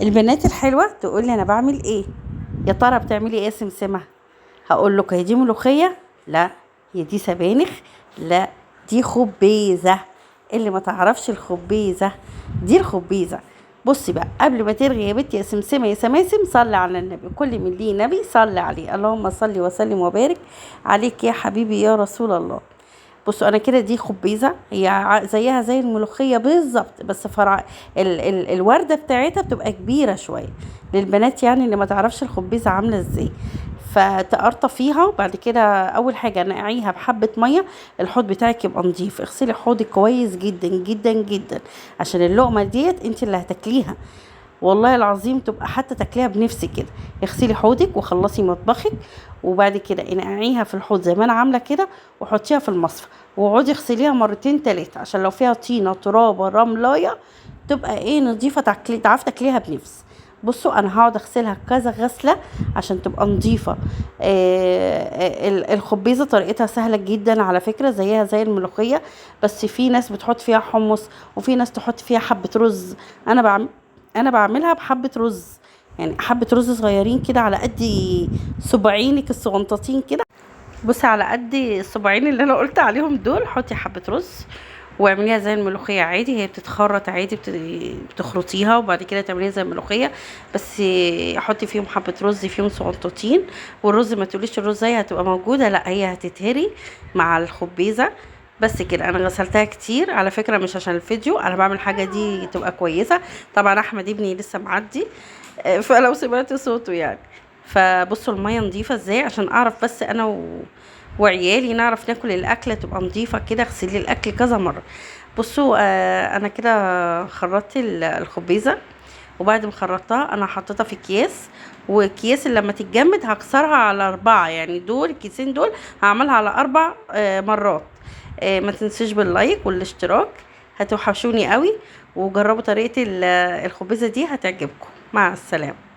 البنات الحلوة تقول لي انا بعمل ايه؟ يا ترى بتعملي ايه يا سمسمة؟ هقول لك هي دي ملوخية؟ لا. هي دي سبانخ؟ لا. دي خبيزة. اللي ما تعرفش الخبيزة، دي الخبيزة. بصي بقى، قبل ما ترغي يا بنتي يا سمسمة يا سماسم، صلي على النبي. كل من ليه نبي صلي عليه. اللهم صل وسلم وبارك عليك يا حبيبي يا رسول الله. بصوا انا كده، دي خبيزه، هي زيها زي الملوخيه بالظبط، بس فرع ال الورده بتاعتها بتبقى كبيره شويه للبنات، يعني اللي ما تعرفش الخبيزه عامله ازاي. فتقرطفيها، وبعد كده اول حاجه نقعيها بحبه ميه. الحوض بتاعك يبقى نظيف، اغسلي حوضك كويس جدا جدا جدا، عشان اللقمه ديت انت اللي هتاكليها. والله العظيم تبقى حتى تاكليها بنفسك كده. اغسلي حوضك وخلصي مطبخك، وبعد كده انقعيها في الحوض زي ما انا عامله كده، وحطيها في المصفى، واقعدي اغسليها مرتين تلاتة، عشان لو فيها طينه ترابه رملايه تبقى ايه نظيفه، تعرفي تاكليها بنفس. بصوا انا هقعد اغسلها كذا غسله عشان تبقى نظيفه. الخبيزه طريقتها سهله جدا على فكره، زيها زي الملوخيه، بس في ناس بتحط فيها حمص، وفي ناس تحط فيها حبه رز. انا بعمل انا بعملها بحبة رز، يعني حبة رز صغيرين كده على قد صباعينك الصغنطاطين كده. بصي على قد الصباعين اللي انا قلت عليهم دول، حطي حبة رز واعمليها زي الملوخية عادي. هي بتتخرط عادي، بتخرطيها وبعد كده تعمليها زي الملوخية، بس حطي فيهم حبة رز فيهم صغنطاطين. والرز ما تقوليش الرز هي هتبقى موجودة، لا هي هتتهري مع الخبيزة. بس كده، انا غسلتها كتير على فكرة، مش عشان الفيديو، انا بعمل حاجة دي تبقى كويسة. طبعا احمد ابني لسه معدي، فلو سمعت صوته يعني. فبصوا المية نظيفة ازاي، عشان اعرف بس انا وعيالي نعرف ناكل الاكله تبقى نظيفه كده. اغسلي الاكل كذا مره. بصوا انا كده خرطت الخبيزه، وبعد ما خرطتها انا حطيتها في اكياس. واكياس اللي لما تتجمد هكسرها على 4، يعني دول الكيسين دول هعملها على 4 مرات. ما تنسيش باللايك والاشتراك، هتوحشوني قوي. وجربوا طريقه الخبيزه دي هتعجبكم. مع السلامه.